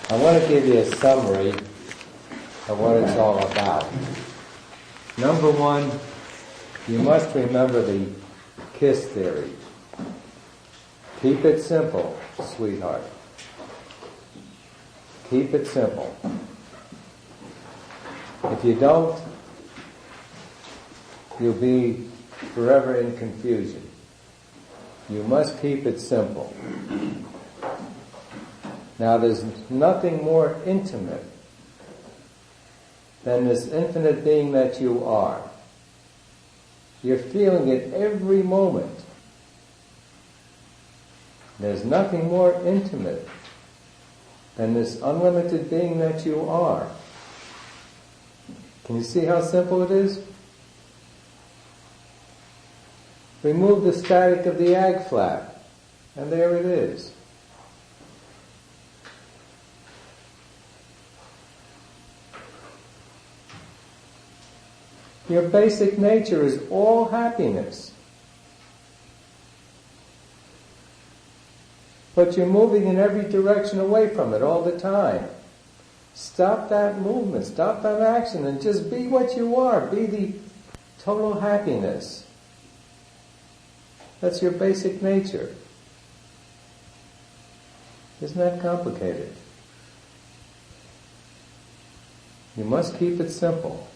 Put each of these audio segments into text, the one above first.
I want to give you a summary of what it's all about. Number one, you must remember the KISS theory. Keep it simple, sweetheart. Keep it simple. If you don't, you'll be forever in confusion. You must keep it simple. Now, there's nothing more intimate than this infinite being that you are. You're feeling it every moment. There's nothing more intimate than this unlimited being that you are. Can you see how simple it is? Remove the static of the ag flap, and there it is. Your basic nature is all happiness. But you're moving in every direction away from it all the time. Stop that movement, stop that action, and just be what you are. Be the total happiness. That's your basic nature. Isn't that complicated? You must keep it simple.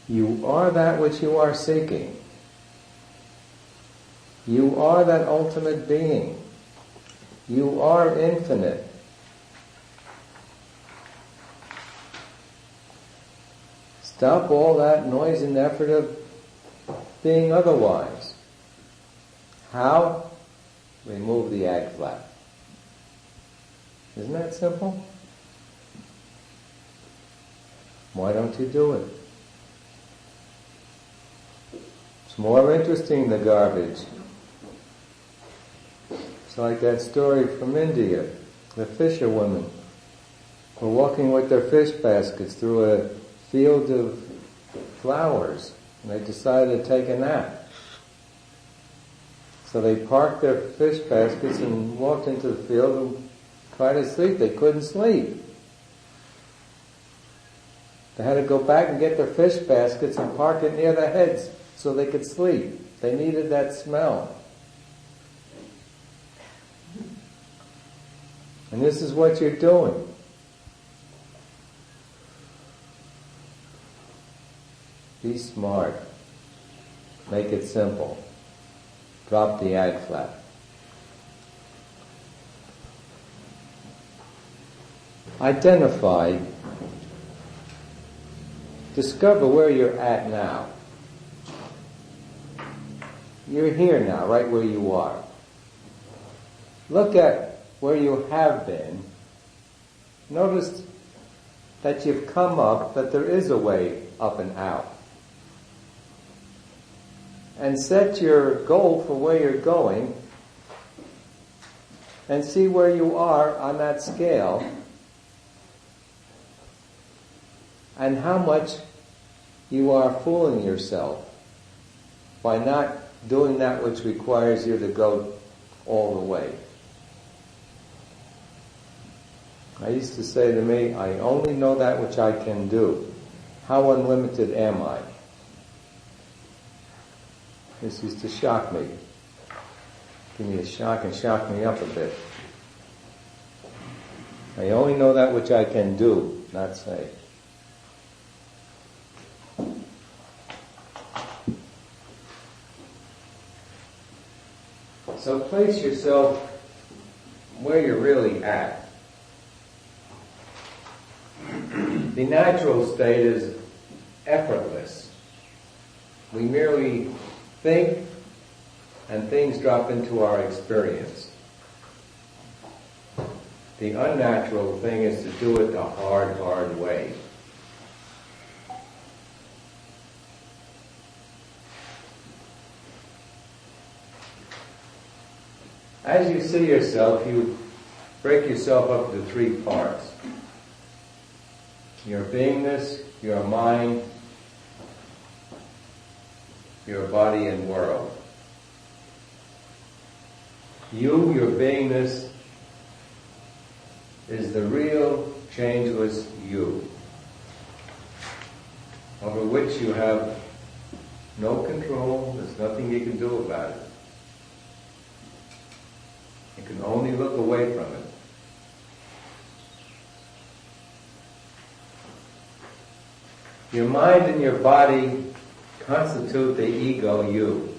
You are that which you are seeking. You are that ultimate being. You are infinite. Stop all that noise and effort of being otherwise. How? Remove the ag flap. Isn't that simple? Why don't you do it? It's more interesting, the garbage. It's like that story from India. The fisherwomen were walking with their fish baskets through a field of flowers, and they decided to take a nap. So they parked their fish baskets and walked into the field and tried to sleep. They couldn't sleep. They had to go back and get their fish baskets and park it near their heads so they could sleep. They needed that smell. And this is what you're doing. Be smart. Make it simple. Drop the ag flap. Identify. Discover where you're at now. You're here now, right where you are. Look at where you have been. Notice that you've come up, that there is a way up and out. And set your goal for where you're going, and see where you are on that scale, and how much you are fooling yourself by not doing that which requires you to go all the way. I used to say to me, I only know that which I can do. How unlimited am I? This used to shock me. Give me a shock and shock me up a bit. I only know that which I can do, not say. So place yourself where you're really at. The natural state is effortless. We merely think and things drop into our experience. The unnatural thing is to do it the hard, hard way. As you see yourself, you break yourself up into three parts. Your beingness, your mind, your body and world. You, your beingness, is the real changeless you, over which you have no control. There's nothing you can do about it. You can only look away from it. Your mind and your body constitute the ego you.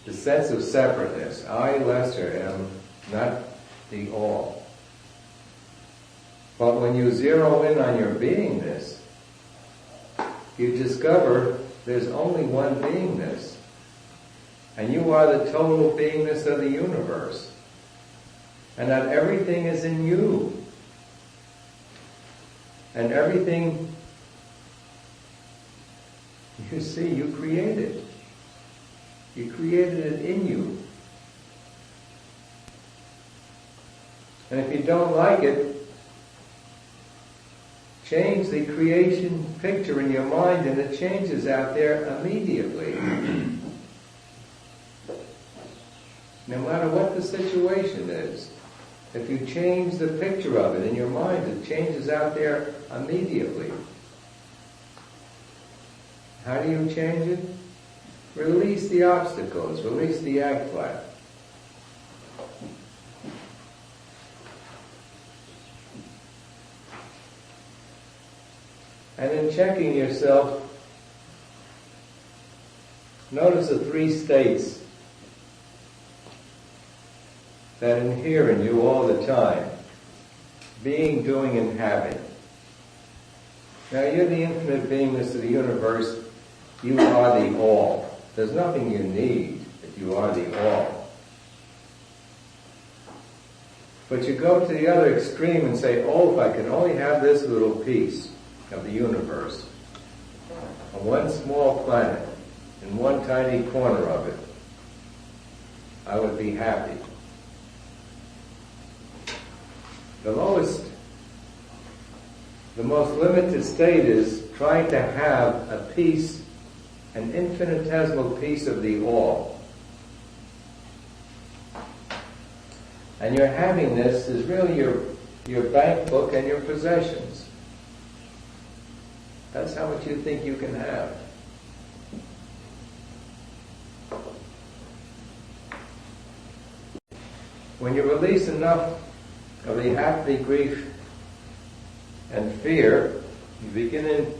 The sense of separateness. I, Lester, am not the all. But when you zero in on your beingness, you discover there's only one beingness. And you are the total beingness of the universe. And that everything is in you. And everything you see, you created. You created it in you. And if you don't like it, change the creation picture in your mind and it changes out there immediately. No matter what the situation is. If you change the picture of it in your mind, it changes out there immediately. How do you change it? Release the obstacles, release the act flat. And in checking yourself, notice the three states that inhere in you all the time. Being, doing, and having. Now you're the infinite beingness of the universe. You are the all. There's nothing you need if you are the all. But you go to the other extreme and say, oh, if I could only have this little piece of the universe, on one small planet, in one tiny corner of it, I would be happy. The lowest, the most limited state is trying to have a piece, an infinitesimal piece of the all. And your havingness is really your bank book and your possessions. That's how much you think you can have. When you release enough of the apathy, grief, and fear, you begin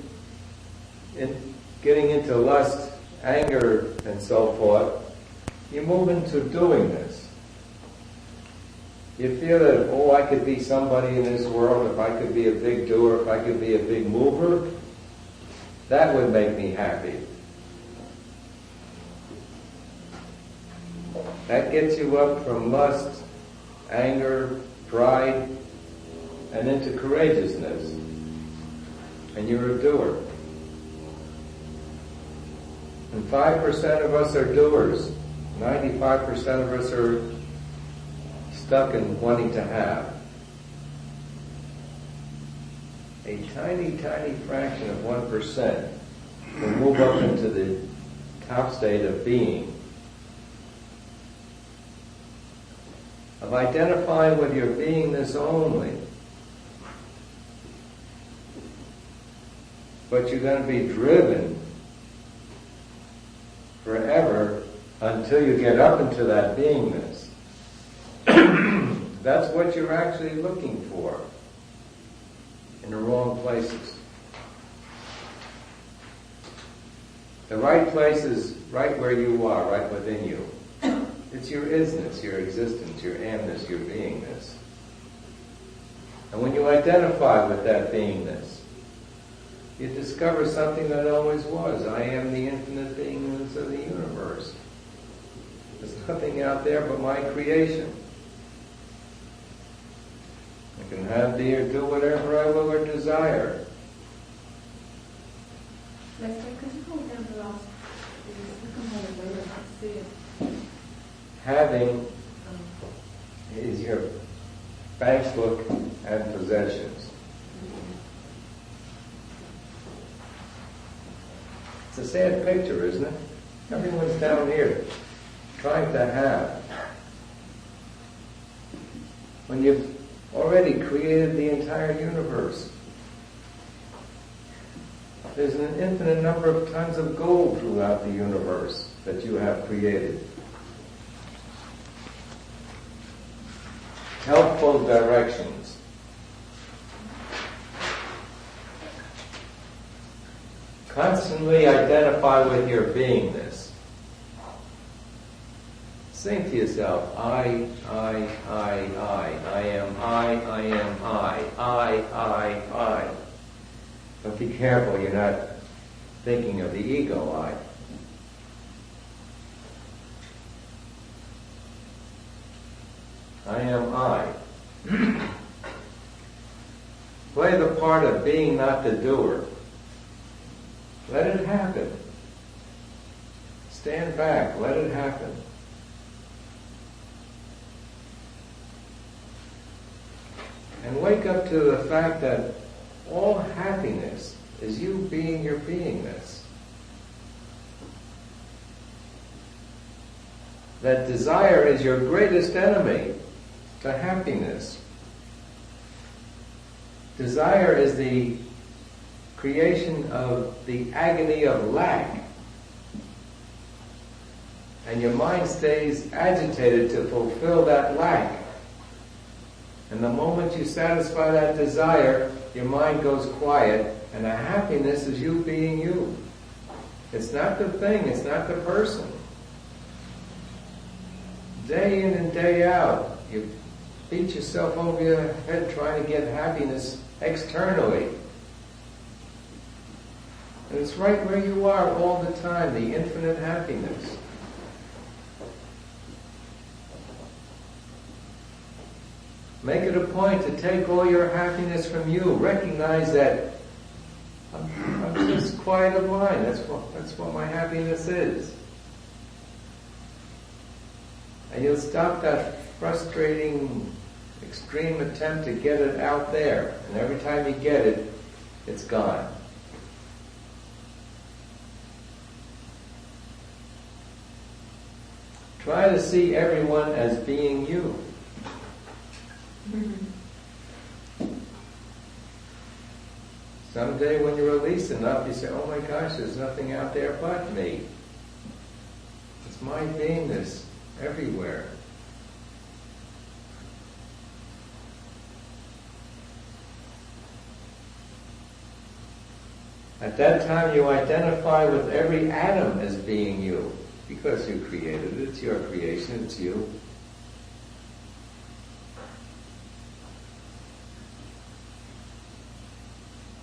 getting into lust, anger, and so forth, you move into doing this. You feel that, oh, I could be somebody in this world, if I could be a big doer, if I could be a big mover, that would make me happy. That gets you up from lust, anger, pride, and into courageousness. And you're a doer. And 5% of us are doers. 95% of us are stuck in wanting to have. A tiny, tiny fraction of 1% will move up into the top state of being. Of identifying with your beingness only. But you're going to be driven forever until you get up into that beingness. That's what you're actually looking for in the wrong places. The right place is right where you are, right within you. It's your isness, your existence, your amness, your beingness. And when you identify with that beingness, you discover something that always was. I am the infinite beingness of the universe. There's nothing out there but my creation. I can have, be, or do whatever I will or desire. Lester, could you hold down the last? See it. Having is your bank book and possessions. It's a sad picture, isn't it? Everyone's down here trying to have. When you already created the entire universe. There's an infinite number of tons of gold throughout the universe that you have created. Helpful directions. Constantly identify with your beingness. Think to yourself, I am I. But be careful you're not thinking of the ego I. I am I. Play the part of being, not the doer. Let it happen. Stand back, let it happen. And wake up to the fact that all happiness is you being your beingness. That desire is your greatest enemy to happiness. Desire is the creation of the agony of lack. And your mind stays agitated to fulfill that lack. And the moment you satisfy that desire, your mind goes quiet, and the happiness is you being you. It's not the thing, it's not the person. Day in and day out, you beat yourself over your head trying to get happiness externally. And it's right where you are all the time, the infinite happiness. Make it a point to take all your happiness from you. Recognize that I'm just quiet of mind. That's what my happiness is. And you'll stop that frustrating, extreme attempt to get it out there. And every time you get it, it's gone. Try to see everyone as being you. Someday when you release enough, you say, oh my gosh, there's nothing out there but me. It's my beingness everywhere. At that time you identify with every atom as being you, because you created it, it's your creation, it's you.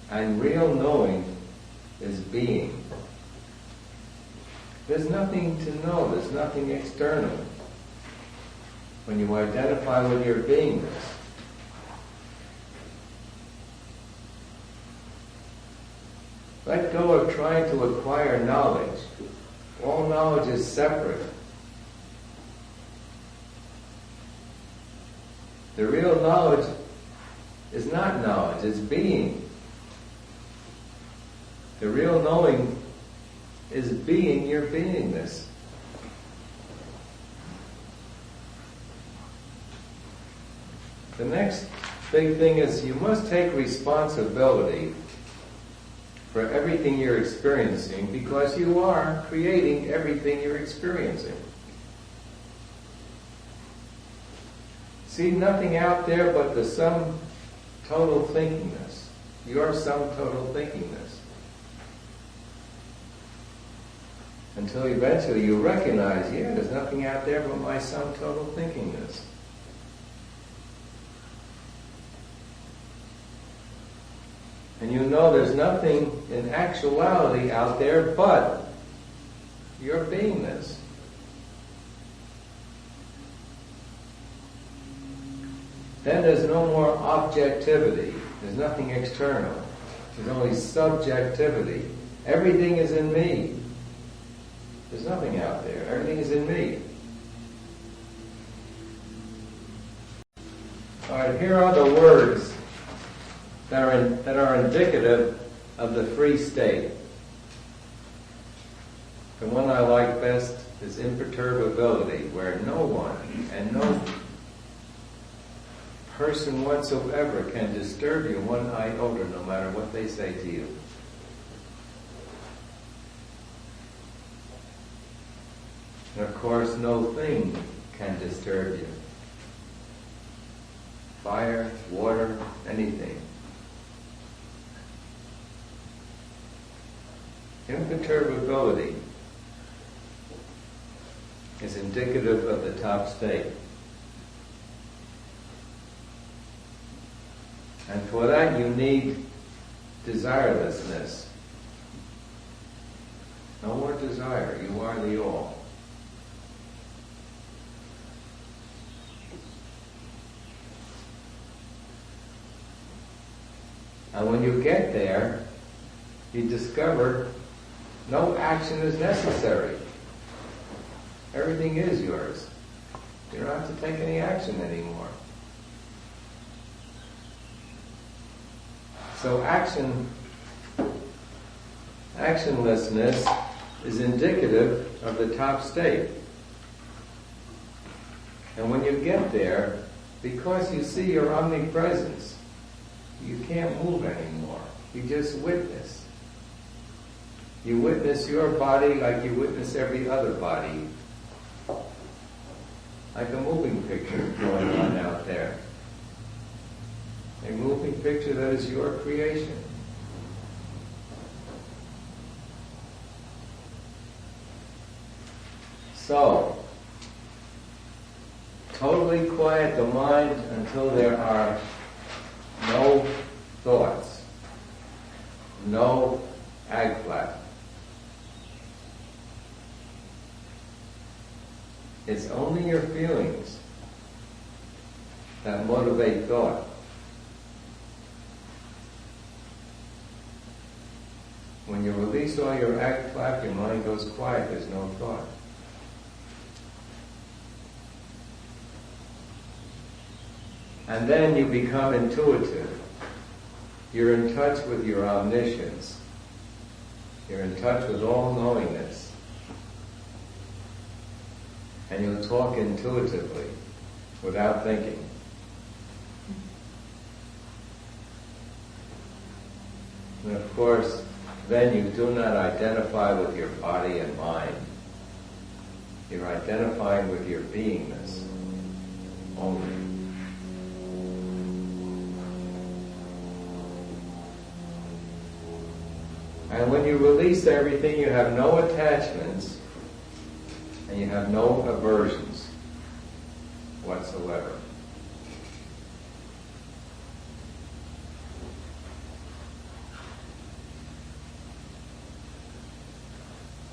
And real knowing is being. There's nothing to know, there's nothing external when you identify with your beingness. Let go of trying to acquire knowledge. All knowledge is separate. The real knowledge is not knowledge, it's being. The real knowing is being your beingness. The next big thing is you must take responsibility for everything you're experiencing, because you are creating everything you're experiencing. See nothing out there but the sum total thinkingness. Your sum total thinkingness. Until eventually you recognize, yeah, there's nothing out there but my sum total thinkingness. And you know there's nothing in actuality out there but your beingness. Then there's no more objectivity. There's nothing external. There's only subjectivity. Everything is in me. There's nothing out there. Everything is in me. All right, here are the words that are indicative of the free state. The one I like best is imperturbability, where no one and no person whatsoever can disturb you one iota, no matter what they say to you. And of course, no thing can disturb you. Fire, water, anything. Imperturbability is indicative of the top state. And for that you need desirelessness. No more desire, you are the all. And when you get there, you discover no action is necessary. Everything is yours. You don't have to take any action anymore. So actionlessness is indicative of the top state. And when you get there, because you see your omnipresence, you can't move anymore. You just witness. You witness your body like you witness every other body. Like a moving picture going on out there. A moving picture that is your creation. So, totally quiet the mind until there are no thoughts, no agflap. It's only your feelings that motivate thought. When you release all your agflap, your mind goes quiet, there's no thought. And then you become intuitive. You're in touch with your omniscience. You're in touch with all-knowingness. And you'll talk intuitively, without thinking. And of course, then you do not identify with your body and mind. You're identifying with your beingness only. And when you release everything, you have no attachments and you have no aversions whatsoever.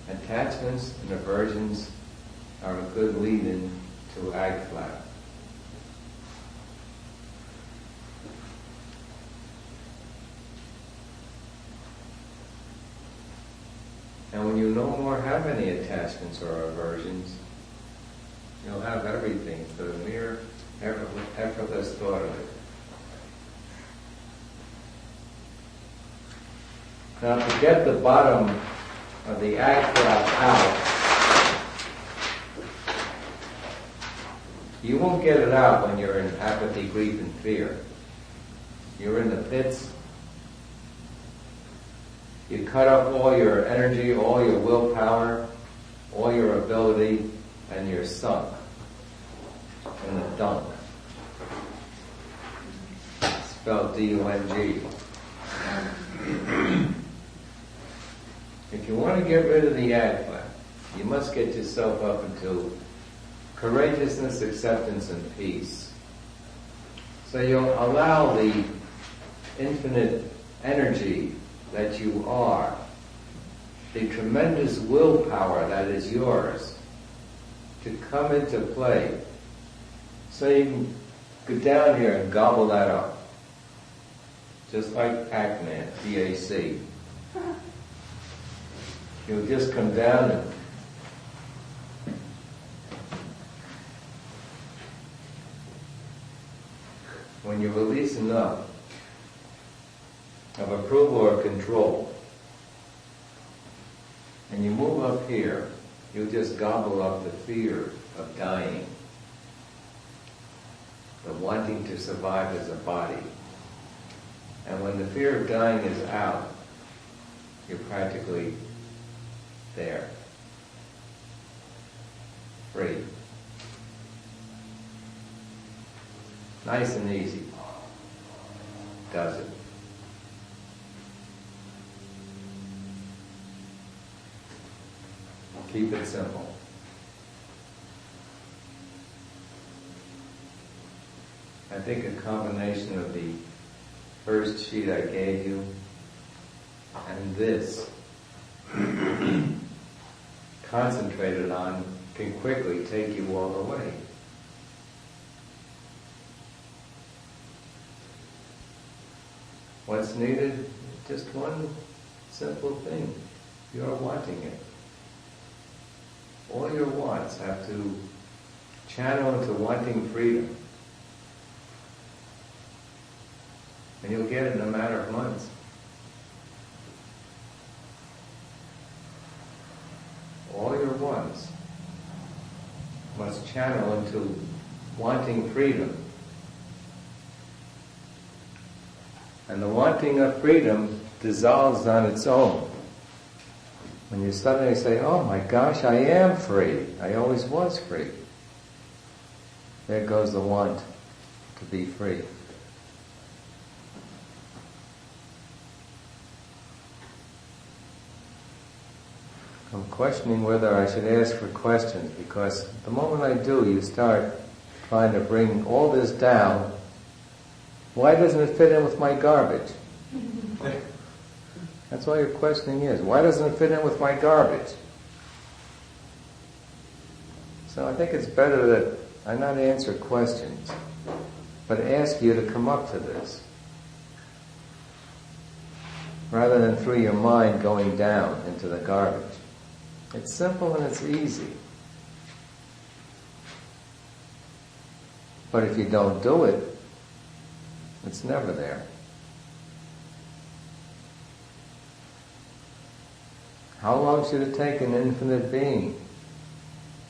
Attachments and aversions are a good lead-in to agflap. And when you no more have any attachments or aversions, you'll have everything for the mere effortless thought of it. Now to get the bottom of the agflap out, you won't get it out when you're in apathy, grief, and fear. You're in the pits. You cut up all your energy, all your willpower, all your ability, and you're sunk in the dunk. Spelled D-U-N-G. If you want to get rid of the agflap, you must get yourself up into courageousness, acceptance, and peace. So you'll allow the infinite energy that you are, the tremendous willpower that is yours, to come into play. So you can go down here and gobble that up. Just like Pac-Man, P-A-C. You'll just come down and when you release enough of approval or control, and you move up here, you'll just gobble up the fear of dying. the wanting to survive as a body. And when the fear of dying is out, you're practically there. Free. Nice and easy. Does it? Keep it simple. I think a combination of the first sheet I gave you and this concentrated on can quickly take you all the way. What's needed? Just one simple thing. You're wanting it. All your wants have to channel into wanting freedom. And you'll get it in a matter of months. All your wants must channel into wanting freedom. And the wanting of freedom dissolves on its own. When you suddenly say, oh my gosh, I am free. I always was free. There goes the want to be free. I'm questioning whether I should ask for questions, because the moment I do, you start trying to bring all this down. Why doesn't it fit in with my garbage? That's why your questioning is. Why doesn't it fit in with my garbage? So I think it's better that I not answer questions, but ask you to come up to this, rather than through your mind going down into the garbage. It's simple and it's easy. But if you don't do it, it's never there. How long should it take an infinite being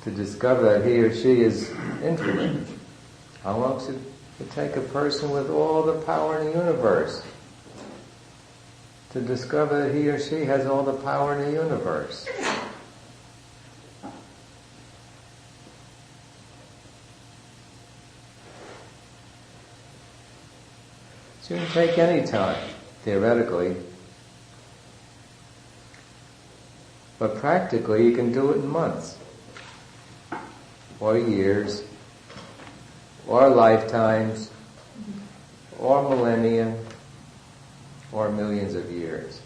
to discover that he or she is infinite? How long should it take a person with all the power in the universe to discover that he or she has all the power in the universe? It shouldn't take any time, theoretically. But practically, you can do it in months, or years, or lifetimes, or millennia, or millions of years.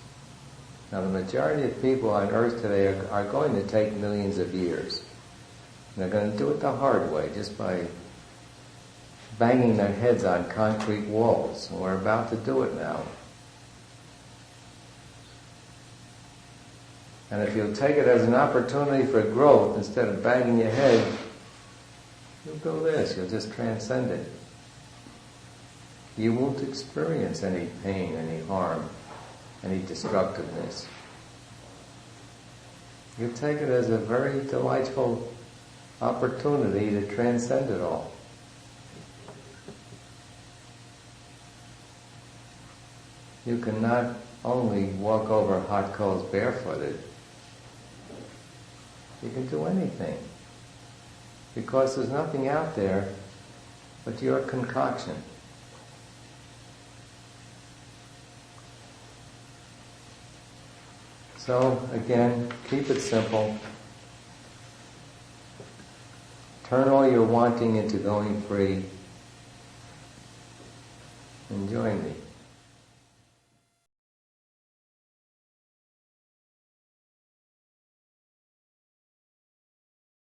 Now, the majority of people on earth today are going to take millions of years. And they're going to do it the hard way, just by banging their heads on concrete walls. And we're about to do it now. And if you'll take it as an opportunity for growth instead of banging your head, you'll do this, you'll just transcend it. You won't experience any pain, any harm, any destructiveness. You'll take it as a very delightful opportunity to transcend it all. You can not only walk over hot coals barefooted, you can do anything, because there's nothing out there but your concoction. So again, keep it simple. Turn all your wanting into going free. And join me.